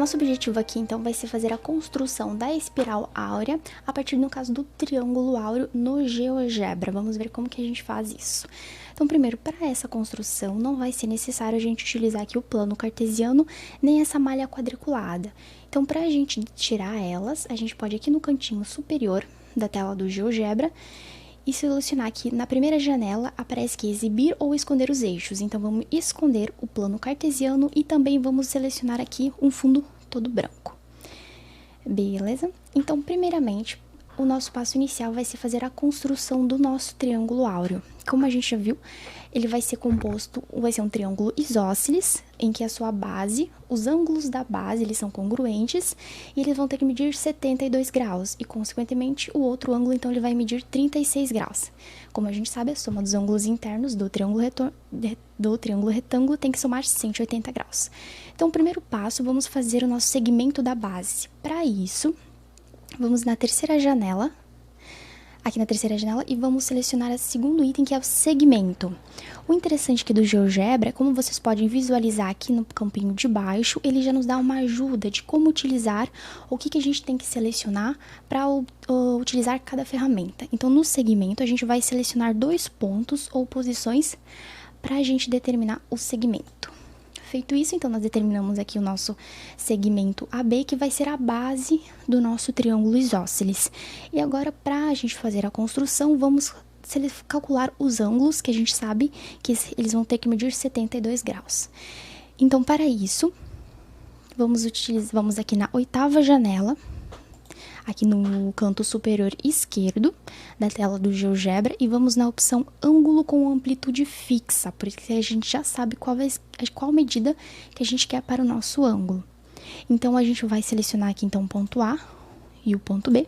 nosso objetivo aqui, então, vai ser fazer a construção da espiral áurea a partir, no caso, do triângulo áureo no GeoGebra. Vamos ver como que a gente faz isso. Então, primeiro, para essa construção, não vai ser necessário a gente utilizar aqui o plano cartesiano, nem essa malha quadriculada. Então, para a gente tirar elas, a gente pode ir aqui no cantinho superior da tela do GeoGebra e selecionar aqui na primeira janela, aparece aqui exibir ou esconder os eixos. Então, vamos esconder o plano cartesiano e também vamos selecionar aqui um fundo todo branco. Beleza? Então, primeiramente, o nosso passo inicial vai ser fazer a construção do nosso triângulo áureo. Como a gente já viu, ele vai ser composto, vai ser um triângulo isósceles, em que a sua base, os ângulos da base, eles são congruentes, e eles vão ter que medir 72 graus, e consequentemente o outro ângulo, então, ele vai medir 36 graus. Como a gente sabe, a soma dos ângulos internos do triângulo retângulo tem que somar 180 graus. Então, o primeiro passo, vamos fazer o nosso segmento da base. Para isso, vamos na terceira janela, aqui na terceira janela, e vamos selecionar o segundo item, que é o segmento. O interessante aqui do GeoGebra, como vocês podem visualizar aqui no campinho de baixo, ele já nos dá uma ajuda de como utilizar, o que a gente tem que selecionar para utilizar cada ferramenta. Então, no segmento, a gente vai selecionar 2 pontos ou posições para a gente determinar o segmento. Feito isso, então, nós determinamos aqui o nosso segmento AB, que vai ser a base do nosso triângulo isósceles. E agora, para a gente fazer a construção, vamos calcular os ângulos, que a gente sabe que eles vão ter que medir 72 graus. Então, para isso, vamos aqui na oitava janela, aqui no canto superior esquerdo da tela do GeoGebra, e vamos na opção ângulo com amplitude fixa, porque a gente já sabe qual medida que a gente quer para o nosso ângulo. Então, a gente vai selecionar aqui, então, o ponto A e o ponto B.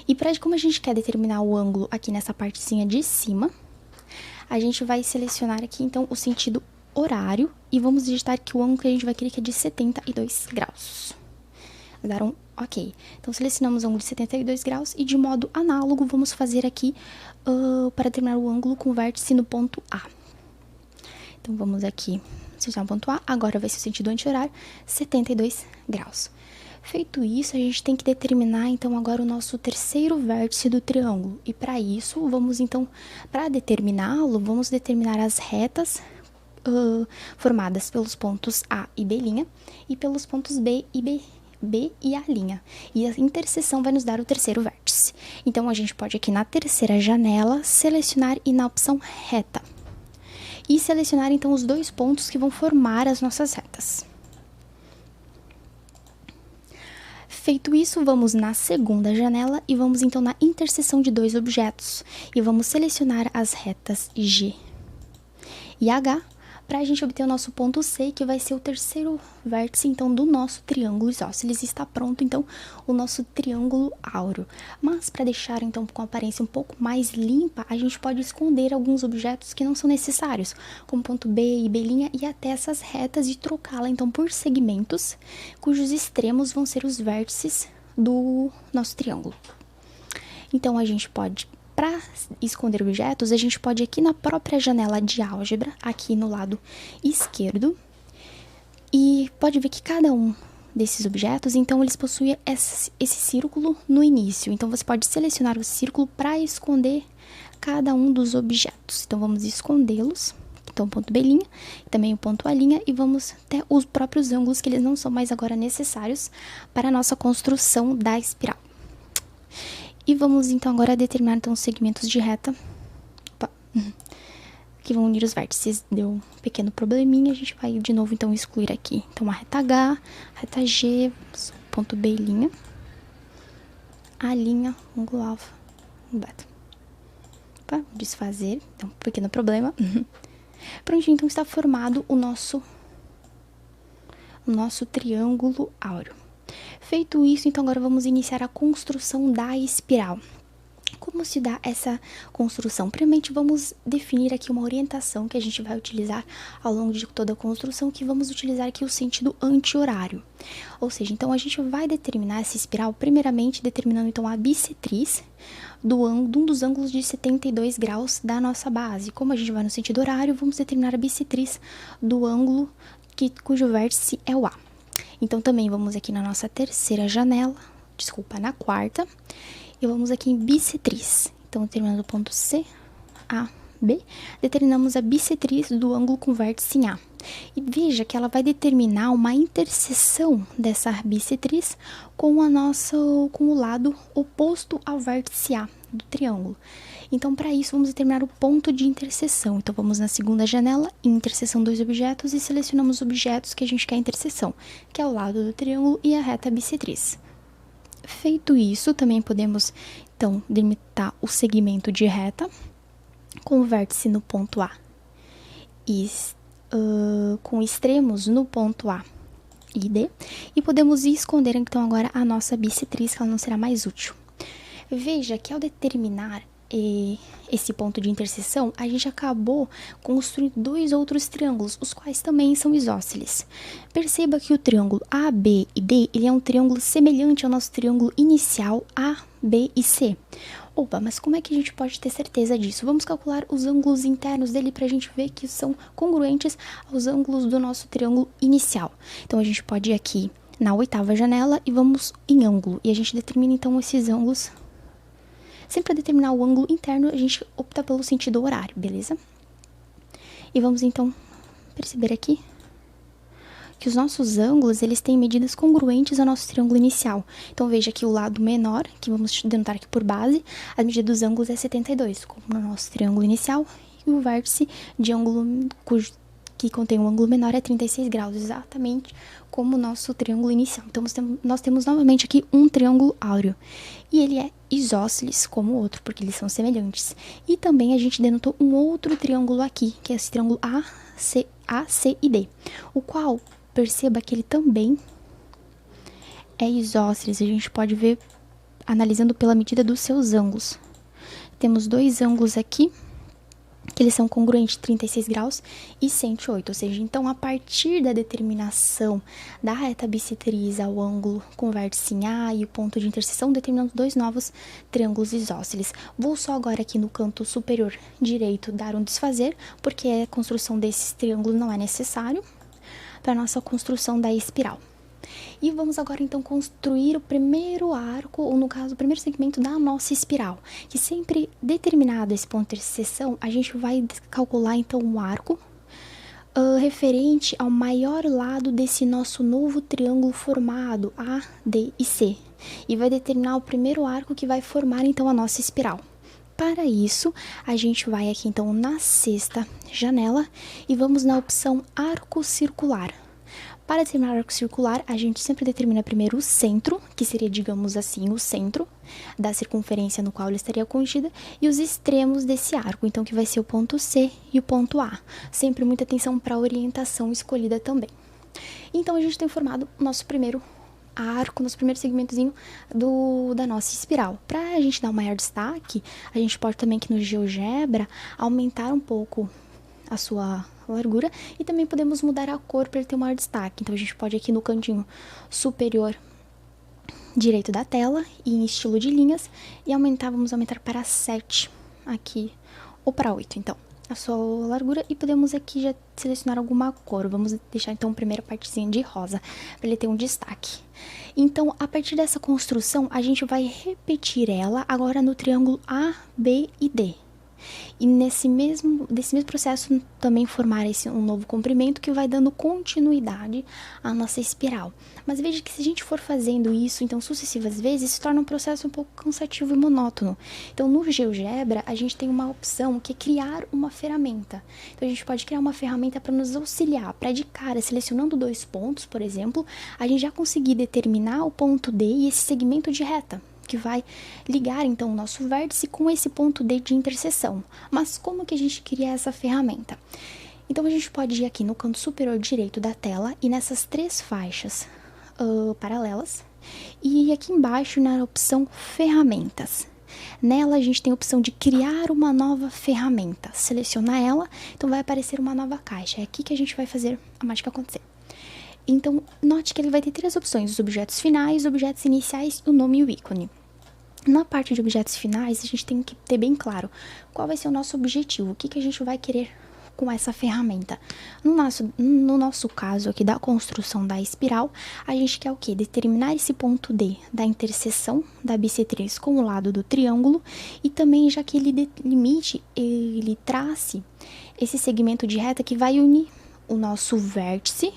E como a gente quer determinar o ângulo aqui nessa partezinha de cima, a gente vai selecionar aqui, então, o sentido horário, e vamos digitar que o ângulo que a gente vai querer que é de 72 graus. Dar um OK. Então, selecionamos o ângulo de 72 graus e, de modo análogo, vamos fazer aqui para determinar o ângulo com vértice no ponto A. Então, vamos aqui selecionar o ponto A. Agora vai ser o sentido anti-horário, 72 graus. Feito isso, a gente tem que determinar, então, agora o nosso terceiro vértice do triângulo. E, para isso, vamos, então, para determiná-lo, vamos determinar as retas formadas pelos pontos A e B' e pelos pontos B e A'. E a interseção vai nos dar o terceiro vértice. Então, a gente pode aqui na terceira janela selecionar e na opção reta. E selecionar, então, os 2 pontos que vão formar as nossas retas. Feito isso, vamos na segunda janela e vamos, então, na interseção de 2 objetos. E vamos selecionar as retas G e H, para a gente obter o nosso ponto C, que vai ser o terceiro vértice, então, do nosso triângulo isósceles. Está pronto, então, o nosso triângulo áureo. Mas, para deixar, então, com a aparência um pouco mais limpa, a gente pode esconder alguns objetos que não são necessários, como ponto B e B' e até essas retas, e trocá-la, então, por segmentos, cujos extremos vão ser os vértices do nosso triângulo. Então, a gente pode... Para esconder objetos, a gente pode ir aqui na própria janela de álgebra, aqui no lado esquerdo, e pode ver que cada um desses objetos, então, eles possuem esse círculo no início. Então, você pode selecionar o círculo para esconder cada um dos objetos. Então, vamos escondê-los. Então, o ponto B', também o ponto A', e vamos ter os próprios ângulos, que eles não são mais agora necessários para a nossa construção da espiral. E vamos, então, agora determinar, então, os segmentos de reta, que vão unir os vértices. Deu um pequeno probleminha, a gente vai, de novo, então, excluir aqui. Então, a reta H, a reta G, ponto B', A', ângulo alfa, beta. Opa, desfazer, então, um pequeno problema. Pronto, então, está formado o nosso triângulo áureo. Feito isso, então, agora vamos iniciar a construção da espiral. Como se dá essa construção? Primeiramente, vamos definir aqui uma orientação que a gente vai utilizar ao longo de toda a construção, que vamos utilizar aqui o sentido anti-horário. Ou seja, então, a gente vai determinar essa espiral, primeiramente, determinando, então, a bissetriz de um dos ângulos de 72 graus da nossa base. Como a gente vai no sentido horário, vamos determinar a bissetriz do ângulo cujo vértice é o A. Então, também vamos aqui na nossa terceira janela, na quarta, e vamos aqui em bissetriz. Então, determinando o ponto C, A, B, determinamos a bissetriz do ângulo com vértice em A. E veja que ela vai determinar uma interseção dessa bissetriz com o lado oposto ao vértice A do triângulo. Então, para isso, vamos determinar o ponto de interseção. Então, vamos na segunda janela, interseção dos objetos, e selecionamos os objetos que a gente quer interseção, que é o lado do triângulo e a reta bissetriz. Feito isso, também podemos, então, delimitar o segmento de reta com o vértice no ponto A e com extremos no ponto A e D, e podemos esconder então agora a nossa bissetriz, que ela não será mais útil. Veja que ao determinar esse ponto de interseção, a gente acabou construindo dois outros triângulos, os quais também são isósceles. Perceba que o triângulo AB e D, ele é um triângulo semelhante ao nosso triângulo inicial A, B e C. Opa, mas como é que a gente pode ter certeza disso? Vamos calcular os ângulos internos dele para a gente ver que são congruentes aos ângulos do nosso triângulo inicial. Então, a gente pode ir aqui na oitava janela e vamos em ângulo. E a gente determina, então, esses ângulos. Sempre para determinar o ângulo interno, a gente opta pelo sentido horário, beleza? E vamos, então, perceber aqui que os nossos ângulos, eles têm medidas congruentes ao nosso triângulo inicial. Então, veja que o lado menor, que vamos denotar aqui por base, a medida dos ângulos é 72, como no nosso triângulo inicial, e o vértice de ângulo que contém um ângulo menor é 36 graus, exatamente como o nosso triângulo inicial. Então, nós temos novamente aqui um triângulo áureo, e ele é isósceles como o outro, porque eles são semelhantes. E também a gente denotou um outro triângulo aqui, que é esse triângulo A, C e D, o qual, perceba que ele também é isósceles. A gente pode ver analisando pela medida dos seus ângulos. Temos dois ângulos aqui, que eles são congruentes, 36 graus e 108. Ou seja, então, a partir da determinação da reta bissetriz ao ângulo com vértice em A e o ponto de interseção, determinamos dois novos triângulos isósceles. Vou só agora aqui no canto superior direito dar um desfazer, porque a construção desses triângulos não é necessário para nossa construção da espiral. E vamos agora então construir o primeiro arco, ou no caso o primeiro segmento da nossa espiral, que sempre determinado esse ponto de interseção, a gente vai calcular então um arco referente ao maior lado desse nosso novo triângulo formado, A, D e C, e vai determinar o primeiro arco que vai formar então a nossa espiral. Para isso, a gente vai aqui então na sexta janela e vamos na opção arco circular. Para determinar o arco circular, a gente sempre determina primeiro o centro, que seria, digamos assim, o centro da circunferência no qual ele estaria contida, e os extremos desse arco, então que vai ser o ponto C e o ponto A. Sempre muita atenção para a orientação escolhida também. Então, a gente tem formado o nosso primeiro arco, nosso primeiro segmentozinho da nossa espiral. Para a gente dar um maior destaque, a gente pode também aqui no GeoGebra aumentar um pouco a sua largura e também podemos mudar a cor para ele ter um maior destaque. Então, a gente pode aqui no cantinho superior direito da tela e em estilo de linhas e vamos aumentar para 7 aqui ou para 8, então, a sua largura, e podemos aqui já selecionar alguma cor. Vamos deixar então a primeira partezinha de rosa para ele ter um destaque. Então, a partir dessa construção, a gente vai repetir ela agora no triângulo A, B e D. E desse mesmo processo também formar um novo comprimento que vai dando continuidade à nossa espiral. Mas veja que se a gente for fazendo isso, então, sucessivas vezes, se torna um processo um pouco cansativo e monótono. Então, no GeoGebra, a gente tem uma opção que é criar uma ferramenta. Então, a gente pode criar uma ferramenta para nos auxiliar, para de cara, selecionando dois pontos, por exemplo, a gente já conseguir determinar o ponto D e esse segmento de reta, que vai ligar, então, o nosso vértice com esse ponto D de interseção. Mas como que a gente cria essa ferramenta? Então, a gente pode ir aqui no canto superior direito da tela e nessas três faixas paralelas, e aqui embaixo na opção ferramentas. Nela, a gente tem a opção de criar uma nova ferramenta. Seleciona ela, então vai aparecer uma nova caixa. É aqui que a gente vai fazer a mágica acontecer. Então, note que ele vai ter três opções: os objetos finais, os objetos iniciais, o nome e o ícone. Na parte de objetos finais, a gente tem que ter bem claro qual vai ser o nosso objetivo, o que a gente vai querer com essa ferramenta. No nosso caso aqui da construção da espiral, a gente quer o quê? Determinar esse ponto D da interseção da bissetriz com o lado do triângulo e também já que ele delimite, ele trace esse segmento de reta que vai unir o nosso vértice,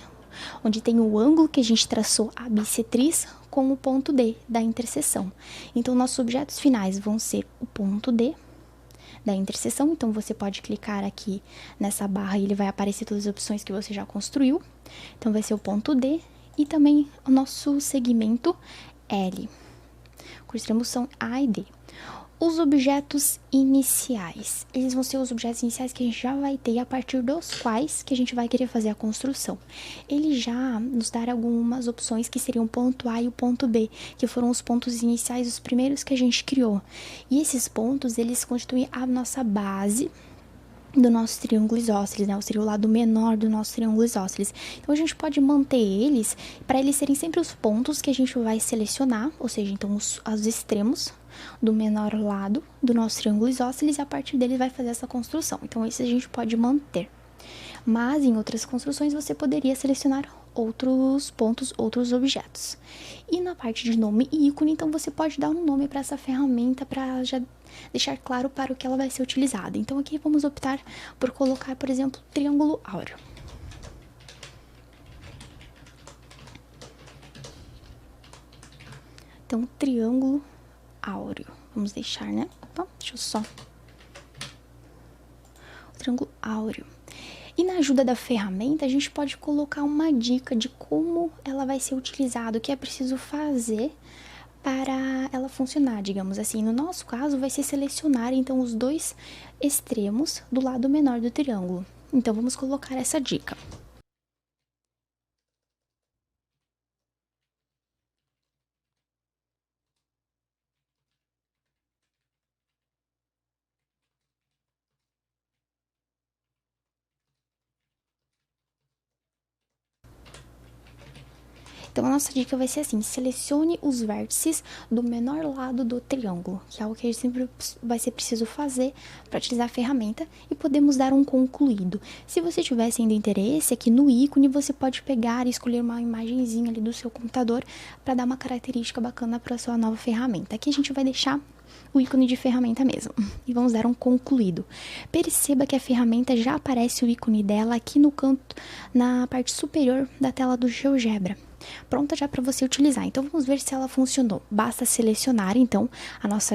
onde tem o ângulo que a gente traçou a bissetriz, com o ponto D da interseção. Então, nossos objetos finais vão ser o ponto D da interseção. Então, você pode clicar aqui nessa barra e ele vai aparecer todas as opções que você já construiu. Então, vai ser o ponto D e também o nosso segmento L, com extremos A e D. Os objetos iniciais, eles vão ser os objetos iniciais que a gente já vai ter a partir dos quais que a gente vai querer fazer a construção. Ele já nos dá algumas opções que seriam o ponto A e o ponto B, que foram os pontos iniciais, os primeiros que a gente criou. E esses pontos, eles constituem a nossa base do nosso triângulo isósceles, né? Seria o lado menor do nosso triângulo isósceles. Então, a gente pode manter eles, para eles serem sempre os pontos que a gente vai selecionar, ou seja, então, os extremos do menor lado do nosso triângulo isósceles, e a partir dele vai fazer essa construção. Então, esse a gente pode manter. Mas, em outras construções, você poderia selecionar outros pontos, outros objetos. E na parte de nome e ícone, então, você pode dar um nome para essa ferramenta, para já deixar claro para o que ela vai ser utilizada. Então, aqui vamos optar por colocar, por exemplo, triângulo áureo. Então, triângulo áureo. Vamos deixar, né? Opa, deixa eu só. O triângulo áureo. E na ajuda da ferramenta, a gente pode colocar uma dica de como ela vai ser utilizada, o que é preciso fazer para ela funcionar, digamos assim. No nosso caso, vai ser selecionar, então, os dois extremos do lado menor do triângulo. Então, vamos colocar essa dica. Então, a nossa dica vai ser assim: selecione os vértices do menor lado do triângulo, que é o que a gente sempre vai ser preciso fazer para utilizar a ferramenta, e podemos dar um concluído. Se você tiver ainda interesse, aqui no ícone você pode pegar e escolher uma imagenzinha ali do seu computador para dar uma característica bacana para a sua nova ferramenta. Aqui a gente vai deixar o ícone de ferramenta mesmo. E vamos dar um concluído. Perceba que a ferramenta já aparece o ícone dela aqui no canto, na parte superior da tela do GeoGebra, pronta já para você utilizar. Então, vamos ver se ela funcionou. Basta selecionar, então, a nossa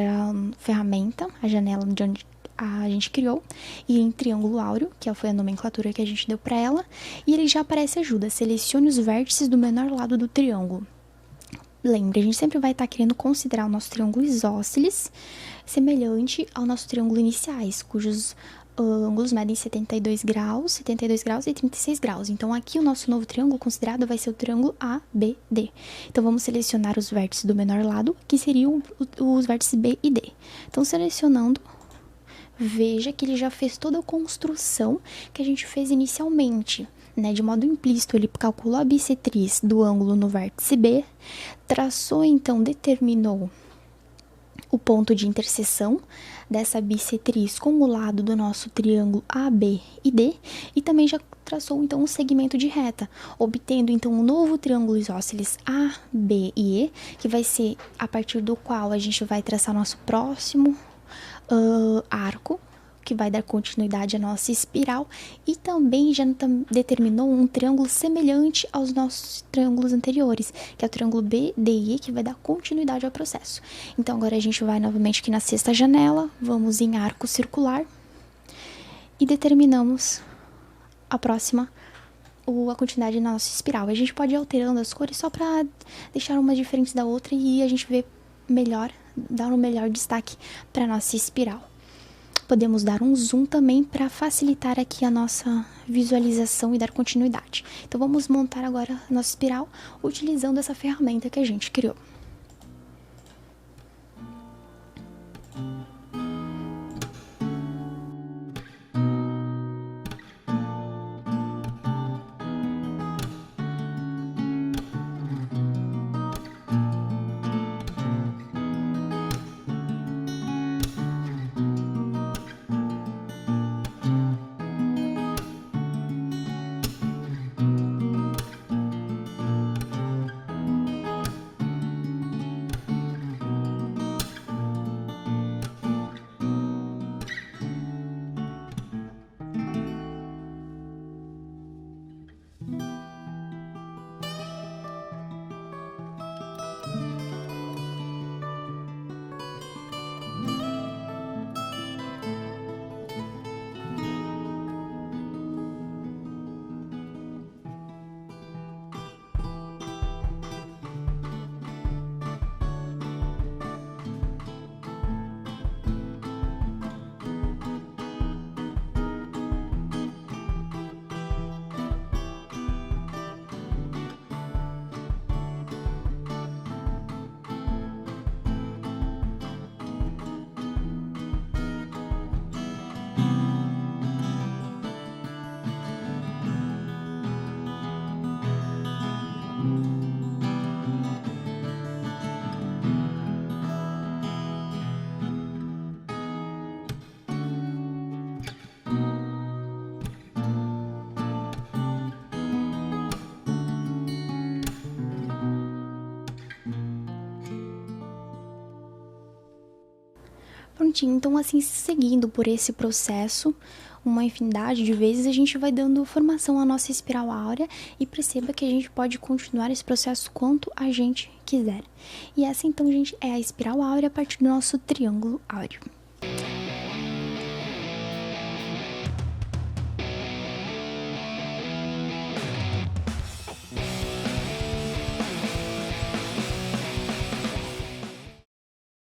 ferramenta, a janela de onde a gente criou, e em triângulo áureo, que foi a nomenclatura que a gente deu para ela, e ele já aparece ajuda. Selecione os vértices do menor lado do triângulo. Lembre, a gente sempre vai estar querendo considerar o nosso triângulo isósceles semelhante ao nosso triângulo iniciais, cujos ângulos medem 72 graus e 36 graus. Então, aqui o nosso novo triângulo considerado vai ser o triângulo ABD. Então, vamos selecionar os vértices do menor lado, que seriam os vértices B e D. Então, selecionando, veja que ele já fez toda a construção que a gente fez inicialmente, né? De modo implícito, ele calculou a bissetriz do ângulo no vértice B, traçou, então, determinou o ponto de interseção dessa bissetriz com o lado do nosso triângulo AB e D, e também já traçou, então, um segmento de reta, obtendo, então, um novo triângulo isósceles A, B e E, que vai ser a partir do qual a gente vai traçar nosso próximo arco, que vai dar continuidade à nossa espiral, e também já determinou um triângulo semelhante aos nossos triângulos anteriores, que é o triângulo B, D e E, que vai dar continuidade ao processo. Então, agora a gente vai novamente aqui na sexta janela, vamos em arco circular, e determinamos a continuidade na nossa espiral. A gente pode ir alterando as cores só para deixar uma diferente da outra e a gente ver melhor, dar um melhor destaque para nossa espiral. Podemos dar um zoom também para facilitar aqui a nossa visualização e dar continuidade. Então, vamos montar agora a nossa espiral utilizando essa ferramenta que a gente criou. cantinho. Então, assim, seguindo por esse processo, uma infinidade de vezes, a gente vai dando formação à nossa espiral áurea e perceba que a gente pode continuar esse processo quanto a gente quiser. E essa, então, gente, é a espiral áurea a partir do nosso triângulo áureo.